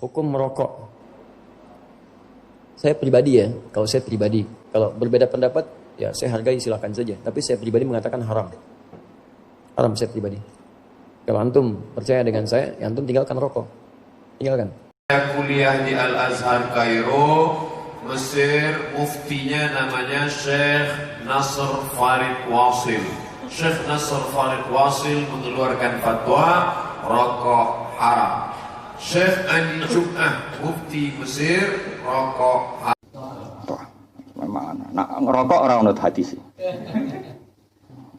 Hukum merokok. Saya pribadi ya, kalau berbeda pendapat ya saya hargai, silakan saja. Tapi saya pribadi mengatakan haram. Haram saya pribadi. Kalau antum percaya dengan saya, ya antum tinggalkan rokok. Tinggalkan. Saya kuliah di Al-Azhar Kairo, Mesir, muftinya namanya Syekh Nasr Farid Wasil. Syekh Nasr Farid Wasil mengeluarkan fatwa rokok haram. Syekh Andi Jum'ah, mufti Mesir, rokok haram. Memang ngerokok orang menurut hadis.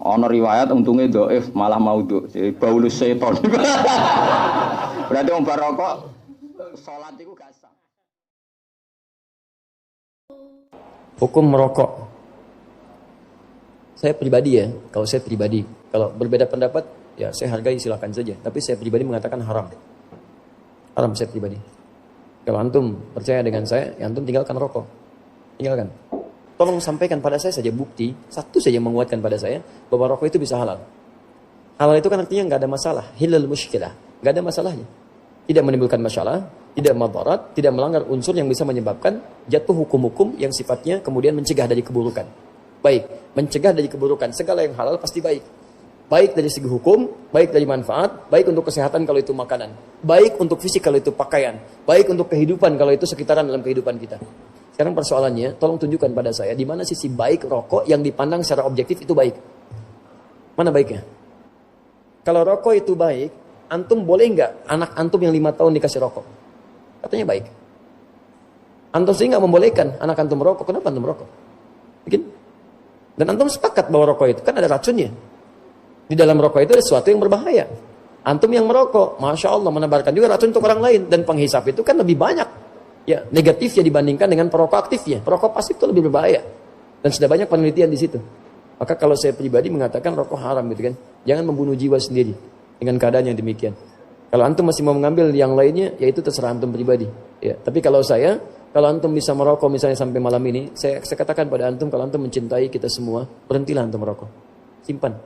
Ono riwayat untungnya dhaif malah maudhu, bau seton. Berarti wong bar rokok salat iku gak sah. Hukum merokok. Saya pribadi ya, kalau berbeda pendapat ya saya hargai, silakan saja. Tapi saya pribadi mengatakan haram. Haram saya pribadi. Kalau antum percaya dengan saya, ya antum tinggalkan rokok. Tinggalkan. Tolong sampaikan pada saya saja bukti, satu saja menguatkan pada saya bahwa rokok itu bisa halal. Halal itu kan artinya nggak ada masalah, hilal muskilah, nggak ada masalahnya. Tidak menimbulkan masalah, tidak madarat, tidak melanggar unsur yang bisa menyebabkan jatuh hukum-hukum yang sifatnya kemudian mencegah dari keburukan. Baik, mencegah dari keburukan, segala yang halal pasti baik. Baik dari segi hukum, baik dari manfaat, baik untuk kesehatan kalau itu makanan, baik untuk fisik kalau itu pakaian, baik untuk kehidupan kalau itu sekitaran dalam kehidupan kita. Sekarang persoalannya, tolong tunjukkan pada saya di mana sisi baik rokok yang dipandang secara objektif itu baik. Mana baiknya? Kalau rokok itu baik, antum boleh nggak anak antum yang 5 tahun dikasih rokok? Katanya baik. Antum sih nggak membolehkan anak antum merokok. Kenapa antum merokok? Mungkin. Dan antum sepakat bahwa rokok itu kan ada racunnya. Di dalam rokok itu ada sesuatu yang berbahaya. Antum yang merokok, Masya Allah, menebarkan juga racun untuk orang lain. Dan penghisap itu kan lebih banyak ya negatifnya dibandingkan dengan perokok aktifnya. Perokok pasif itu lebih berbahaya. Dan sudah banyak penelitian di situ. Maka kalau saya pribadi mengatakan rokok haram gitu kan. Jangan membunuh jiwa sendiri dengan keadaan yang demikian. Kalau antum masih mau mengambil yang lainnya, ya itu terserah antum pribadi. Ya, tapi kalau antum bisa merokok misalnya sampai malam ini, saya katakan pada antum, kalau antum mencintai kita semua, berhentilah antum merokok. Simpan.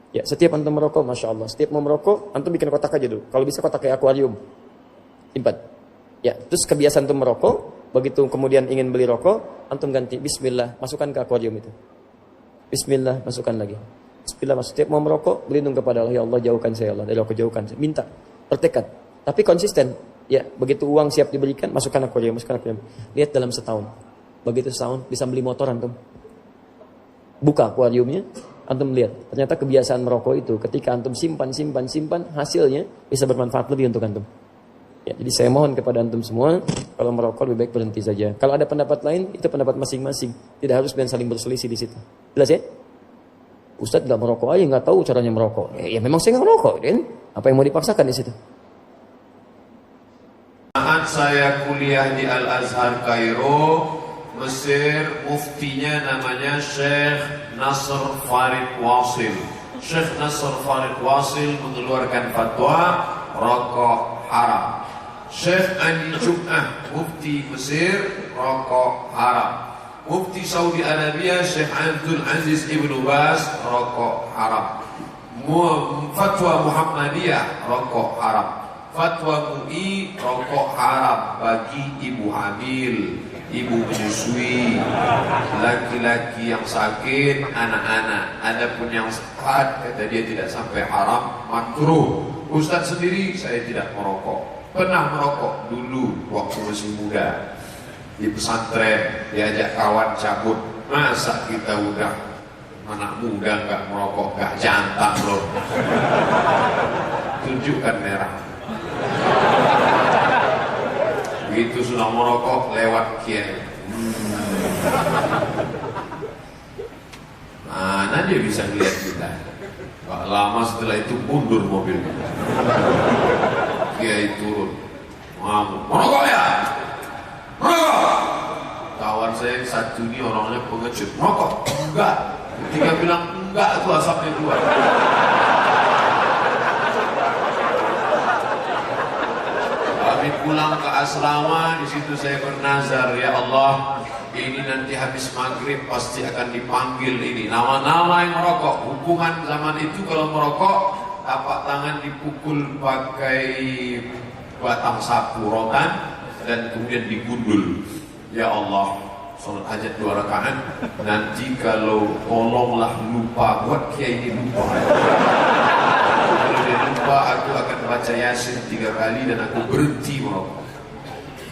Ya, setiap antum merokok, Masya Allah. Setiap mau merokok, antum bikin kotak aja dulu. Kalau bisa kotak kayak akuarium. Simpan. Ya, terus kebiasaan antum merokok, begitu kemudian ingin beli rokok, antum ganti Bismillah, masukkan ke akuarium itu. Bismillah, masukkan lagi. Bismillah, setiap mau merokok, berlindung kepada Allah. Ya Allah, jauhkan saya Allah. Dari rokok jauhkan saya. Minta, bertekad. Tapi konsisten. Ya, begitu uang siap diberikan, masukkan akuarium. Lihat dalam setahun. Begitu setahun, bisa beli motor antum. Buka akuariumnya, antum lihat. Ternyata kebiasaan merokok itu, ketika antum simpan, hasilnya bisa bermanfaat lebih untuk antum. Ya, jadi saya mohon kepada antum semua, kalau merokok lebih baik berhenti saja. Kalau ada pendapat lain, itu pendapat masing-masing. Tidak harus saling berselisih di situ. Jelas ya? Ustadz nggak merokok aja, nggak tahu caranya merokok. Ya memang saya nggak merokok, kan? Apa yang mau dipaksakan di situ? Saat saya kuliah di Al-Azhar Kairo, Mesir, muftinya namanya Syekh Nasr Farid Wasil. Syekh Nasr Farid Wasil mengeluarkan fatwa rokok haram. Syekh Andi Jum'ah, mufti Mesir, rokok haram. Mufti Saudi Arabia Syekh Abdul Aziz Ibnu Baz, rokok haram. Fatwa Muhammadiyah, rokok haram. Fatwa MUI, rokok haram bagi ibu hamil, ibu menyusui, laki-laki yang sakit, anak-anak. Adapun yang sehat, kata dia tidak sampai haram, makruh. Ustadz sendiri saya tidak merokok. Pernah merokok dulu waktu masih muda. Di pesantren diajak kawan cabut. Masa kita udah anak muda nggak merokok, nggak jantan loh. Tunjukkan merah. Begitu sudah merokok lewat kiai. Mana dia bisa lihat kita? Gak lama setelah itu mundur mobilnya. Kiai turun. Merokok ya? Merokok. Kawan saya yang satu ini orangnya pengecut. Merokok? Enggak. Ketika bilang enggak, itu asapnya keluar. Kami pulang ke asrama, di situ saya bernazar, ya Allah, ini nanti habis maghrib pasti akan dipanggil ini nama-nama yang merokok. Hukuman zaman itu kalau merokok, tapak tangan dipukul pakai batang sapu rotan dan kemudian digundul. Ya Allah, sholat hajat 2 rakaat. Nanti kalau tolonglah lupa, buat kiai ini lupa. Kalau dia lupa, aku akan baca Yasin 3 kali dan aku berhenti merokok.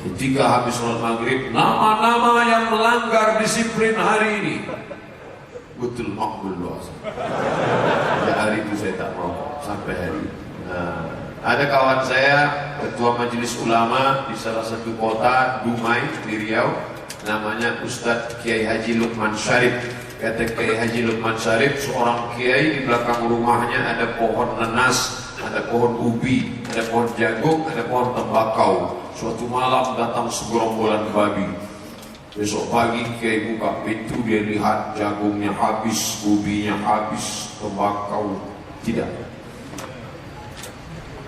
Ketika habis sholat maghrib, nama-nama yang melanggar disiplin hari ini betul makbul doa. Ya, hari itu saya tak merokok sampai hari ini. Nah, ada kawan saya ketua majelis ulama di salah satu kota Dumai di Riau, namanya Ustadz Kiai Haji Lukman Syarif. Kata Kiai Haji Lukman Syarif, seorang kiai, di belakang rumahnya ada pohon nanas, ada pohon ubi, ada pohon jagung, ada pohon tembakau. Suatu malam datang segerombolan babi. Besok pagi kiai buka pintu, dia lihat jagungnya habis, ubinya habis, tembakau tidak.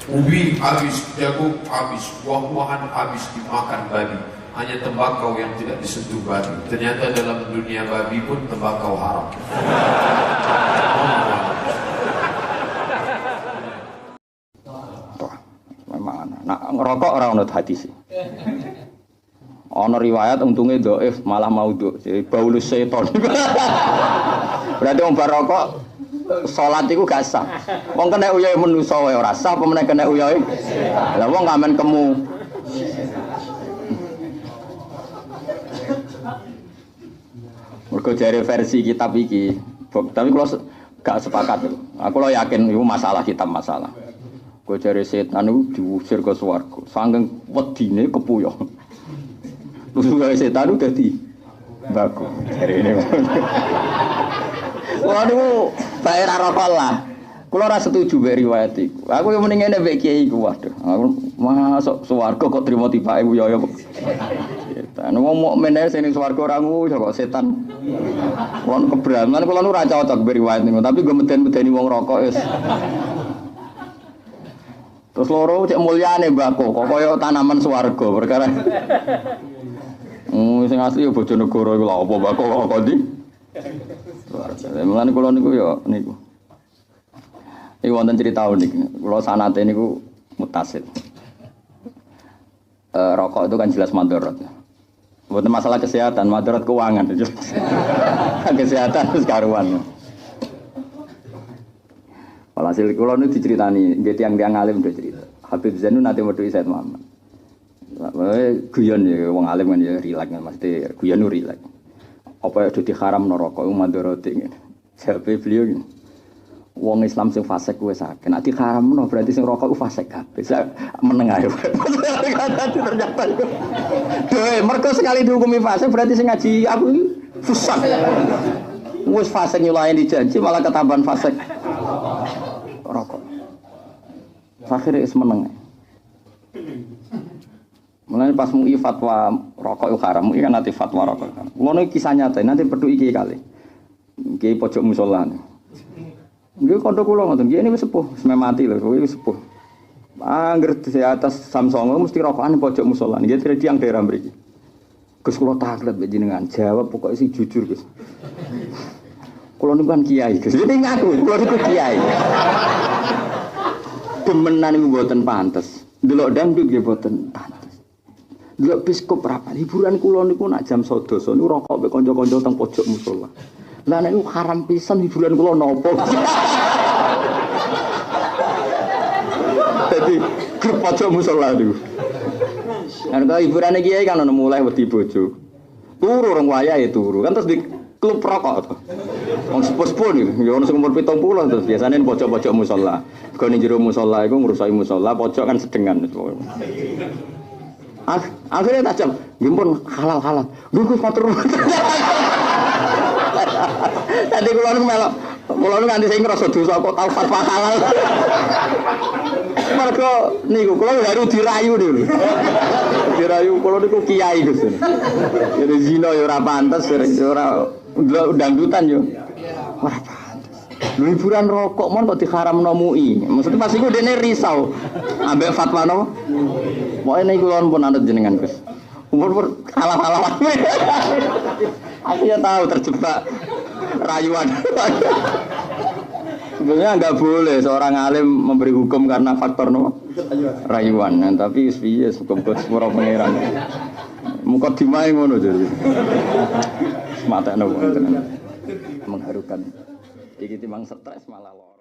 Ubi habis, jagung habis, buah-buahan habis dimakan babi. Hanya tembakau yang tidak disentuh babi. Ternyata dalam dunia babi pun tembakau haram. Memang nak ngerokok orang menurut hadis. Ono riwayat untungnya dhaif malah maudhu. Baulus seton. Berarti wong bar rokok salat iku gak sah. Wong kena uyahe manusa wae ora sah apa meneh kena uyahe. Lah wong ngamen kemu. Mergo jare versi kitab iki. Tapi kalau gak sepakat. Aku lo yakin itu masalah kitab masalah. Kau jare setan itu diusir ke swarga. Saking wedine kepuyong. Terus gawe setan udah di baku dari ini. Waduh, bayar rokok lah. Kulo ora setuju mbek riwayat iku. Aku yo mending ngene mbek kiai iku waduh. Aku masuk swarga kok trimo tibake uyaya kok. Setan wong mukmin ae sing swarga ora nguyu kok setan. Kulo keberatan kulo ora cocok mbek riwayat niku, tapi go meden-medeni wong rokok wis. Terus loro cek mulyane mbako kok kaya tanaman swarga perkara. Sing asli ya Bojonegoro iku lha apa mbako kok ndi? Mulane kula niku ya niku. Iki wonten cerita unik. Kula sanate niku mutasil. Rokok itu kan jelas madharat. Bukan masalah kesehatan, madharat keuangan. Kesehatan wis karuan. Walhasil kula niku diceritani, nggih tiyang-tiyang alim do cerita. Habib Zainun nate medhi Said Muhammad. Guyon ya wong alim kan ya rileks mesti guyon rileks. Apa ya dadi haram neraka iku mandharate ngene. Jawabe beliau ngene. Wong Islam sing fasik wis akeh. Nek diharamno berarti sing rokok ku fasik kabeh. Meneng ae. Ternyata iku. Doe mergo sekali dihukumi fasik berarti sing ngaji aku iki fusak. Wis fasik nyulaini janji malah ketambahan fasik. Rokok. Akhirnya is meneng. Mulai pas MUI fatwa rokok itu haram, MUI kan nanti fatwa rokok haram. Ngono kisah nyata, nanti perlu iki kali. Iki pojok musola. Nggih kanca kula ngoten, nggih ini wis sepuh, wis mati lho, wis sepuh. Angger di atas Samsung mesti rokokan pojok musola. Nggih tiyang daerah mriki. Gus kula taklet mbek jenengan, jawab pokoke sing jujur, Gus. Kula niku kan kiai, Gus. Ini ngaku, kula niku kiai. Demenan niku mboten pantes. Delok dangdut nggih mboten pantes. Delok biskop rapat hiburan kula niku nak jam sedasa niku rokok mek kanca-kanca teng pojok musala. Lah nek niku haram pisan hiburan kula napa. Dadi grup pojok musala niku. Kan hiburane kiai kan ono mulai wedi bojo. Turu rong wayahe turu. Kan terus di klub rokok to. Wong sepuh-sepuh niku ya ono sing umur 70 terus biasane pojok-pojok musala. Kok ning jero musala iku ngrusak musala, pojok kan sedengan. Akhirnya tajam, gimpun halal. Gus matur. Tadi kula nu melok, kula nu nganti sing ngrasa dosa kok tau fatwa halal. Mergo niku kula baru dirayu niku. Dirayu kula niku kiai Gus. Jadi zina ya ora pantes, ora dangdutan yo. Ora pantes. Hiburan rokok mon kok diharamno MUI. Maksudnya pas iku dene risau ambek fatwa napa? Pokoke niku kula pun anut jenengan Gus. Umur halal-halal. Aku ya tahu terjebak rayuan. Sebenarnya nggak boleh seorang alim memberi hukum karena faktor no rayuan. Nah, tapi piye hukum sepuro pangeran. Muka dimai ngono jadi. Mata no mengharukan. Iki timbang stres malah lor.